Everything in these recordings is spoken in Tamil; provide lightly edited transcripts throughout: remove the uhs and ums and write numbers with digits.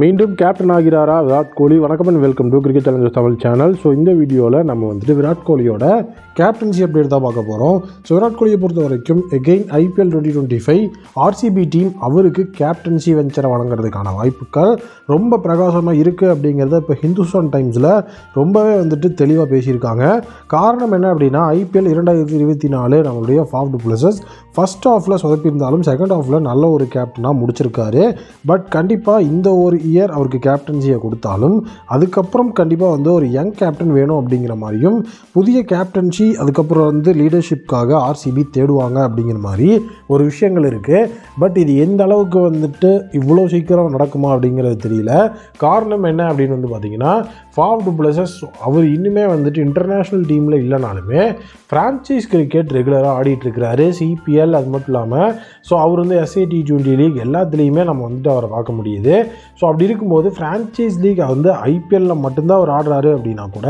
மீண்டும் கேப்டன் ஆகிறாரா விராட் கோலி? வணக்கம் and welcome to cricket Challengers Tamil channel. So இந்த வீடியோவில் நம்ம விராட் கோலியோட கேப்டன்சி அப்டேட் தான் பார்க்க போகிறோம். ஸோ விராட் கோலியை பொறுத்த வரைக்கும் எகெயின் IPL 2025 RCB டீம் அவருக்கு கேப்டன்சி வெஞ்சரை வழங்குறதுக்கான வாய்ப்புகள் ரொம்ப பிரகாசமாக இருக்குது அப்படிங்கிறத இப்போ ஹிந்துஸ்தான் டைம்ஸில் ரொம்பவே தெளிவாக பேசியிருக்காங்க. காரணம் என்ன அப்படின்னா, IPL 2024 நம்மளுடைய ஃபாஃப் டு பிளஸஸ் ஃபஸ்ட் ஹாஃபில் சொதப்பியிருந்தாலும் செகண்ட் ஹாஃபில் நல்ல ஒரு கேப்டனாக முடிச்சிருக்காரு. பட் கண்டிப்பாக இந்த ஒரு இயர் அவருக்கு கேப்டன்சியை கொடுத்தாலும் அதுக்கப்புறம் கண்டிப்பாக ஒரு யங் கேப்டன் வேணும் அப்படிங்கிற மாதிரியும், புதிய கேப்டன்சி அதுக்கப்புறம் லீடர்ஷிப்காக RCB தேடுவாங்க அப்படிங்கிற மாதிரி ஒரு விஷயங்கள் இருக்குது. பட் இது எந்த அளவுக்கு இவ்வளோ சீக்கிரம் நடக்குமா அப்படிங்கிறது தெரியல. காரணம் என்ன அப்படின்னு பார்த்தீங்கன்னா, ஃபாஃப் டு பிளஸஸ் அவர் இன்னுமே இன்டர்நேஷ்னல் டீமில் இல்லைனாலுமே ஃப்ரான்ச்சைஸ் கிரிக்கெட் ரெகுலராக ஆடிட்டுருக்கிறாரு. CPL அது மட்டும் இல்லாமல் ஸோ அவர் SA T20 லீக் எல்லாத்துலேயுமே நம்ம அவரை பார்க்க முடியுது. ஸோ அப்படி இருக்கும்போது ஃப்ரான்ச்சைஸ் லீக் IPLல மட்டும்தான் அவர் ஆடுறாரு அப்படின்னா கூட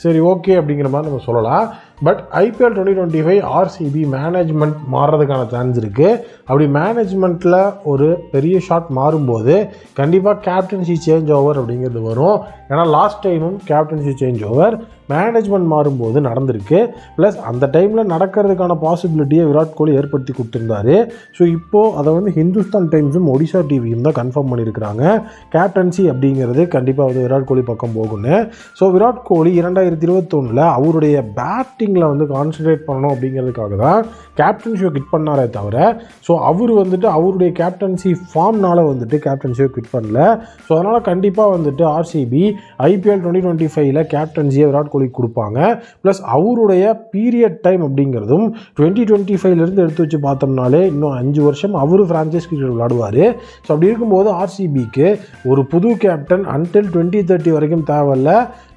சரி ஓகே அப்படிங்கிற மாதிரி நம்ம சொல்லலாம். பட் IPL 2025 RCB மேனேஜ்மெண்ட் மாறுறதுக்கான சான்ஸ் இருக்குது. அப்படி மேனேஜ்மெண்ட்டில் ஒரு பெரிய ஷாட் மாறும்போது கண்டிப்பாக கேப்டன்சி சேஞ்ச் ஓவர் அப்படிங்கிறது வரும். ஏன்னா லாஸ்ட் டைமும் கேப்டன்சி சேஞ்ச் ஓவர் மேனேஜ்மெண்ட் மாறும்போது நடந்திருக்கு. ப்ளஸ் அந்த டைமில் நடக்கிறதுக்கான பாசிபிலிட்டியை விராட் கோலி ஏற்படுத்தி கொடுத்துருந்தாரு. ஸோ இப்போது அதை ஹிந்துஸ்தான் டைம்ஸும் ஒடிஷா டிவியும் தான் கன்ஃபார்ம் பண்ணியிருக்கிறாங்க. கேப்டன்சி அப்படிங்கிறது கண்டிப்பாக விராட் கோலி பக்கம் போகுன்னு. ஸோ விராட் கோலி 2021 அவருடைய பேட்டிங்கில் கான்சன்ட்ரேட் பண்ணணும் அப்படிங்கிறதுக்காக தான் கேப்டன்சியை குவிட் பண்ணாரே தவிர, ஸோ அவர் அவருடைய கேப்டன்சி ஃபார்ம்னால் கேப்டன்சியை குவிட் பண்ணல. ஸோ அதனால் கண்டிப்பாக RCB IPL 2025 கேப்டன்சியை விராட் கோலி கொடுப்பாங்க. ப்ளஸ் அவருடைய பீரியட் டைம் அப்படிங்கிறதும் 2025 எடுத்து வச்சு பார்த்தோம்னாலே இன்னும் 5 வருஷம் அவர் ஃப்ரான்ச்சைஸ் கிரிக்கெட் விளையாடுவார். ஸோ அப்படி இருக்கும்போது RCBக்கு ஒரு புது கேப்டன் அன்டில் 2030 வரைக்கும் தேவையில்ல.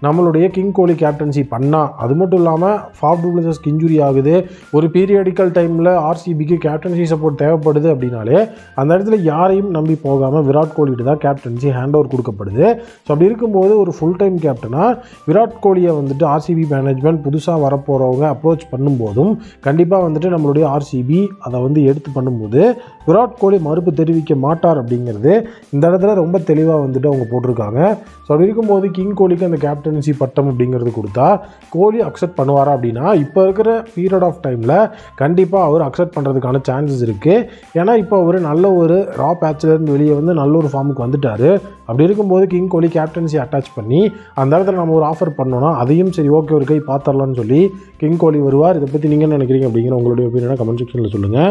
நம்மளுடைய கிங் கோலி கேப்டன்சி பண்ணால், அது மட்டும் இல்லாமல் ஃபாஃப் டு பிளஸஸ்க்கு இன்ஜுரி ஆகுது, ஒரு பீரியடிக்கல் டைமில் RCBக்கு கேப்டன்சி சப்போர்ட் தேவைப்படுது அப்படின்னாலே அந்த இடத்துல யாரையும் நம்பி போகாமல் விராட் கோலிட்டு தான் கேப்டன்சி ஹேண்ட் ஓவர் கொடுக்கப்படுது. ஸோ அப்படி இருக்கும்போது ஒரு ஃபுல் டைம் கேப்டனாக விராட் கோலியை RCB மேனேஜ்மெண்ட் புதுசாக வரப்போகிறவங்க அப்ரோச் பண்ணும்போதும் கண்டிப்பாக நம்மளுடைய RCB அதை எடுத்து பண்ணும்போது விராட் கோலி மறுப்பு தெரிவிக்க மாட்டார் அப்படிங்கிறது இந்த இடத்துல ரொம்ப தெளிவாக அவங்க போட்டிருக்காங்க. ஸோ அப்படி இருக்கும்போது கிங் கோலிக்கு அந்த கேப்டன்சி பட்டம் அப்படிங்கிறது கொடுத்தா கோலி அக்செப்ட் பண்ணுவாரா அப்படின்னா, இப்போ இருக்கிற பீரியட் ஆஃப் டைமில் கண்டிப்பாக அவர் அக்செப்ட் பண்ணுறதுக்கான சான்சஸ் இருக்குது. ஏன்னா இப்போ அவர் நல்ல ஒரு ரா பேட்ச்லேருந்து வெளியே நல்ல ஒரு ஃபார்முக்கு வந்துட்டார். அப்படி இருக்கும்போது கிங் கோலி கேப்டன்சி அட்டாச் பண்ணி அந்த இடத்துல நம்ம ஒரு ஆஃபர் பண்ணோன்னா அதையும் சரி ஓகே ஒரு கை பார்த்துடலான்னு சொல்லி கிங் கோலி வருவார். இதை பற்றி நீங்கள் என்ன நினைக்கிறீங்க அப்படிங்கிற உங்களுடைய ஒப்பீனியனை கமெண்ட் செக்ஷனில் சொல்லுங்கள்.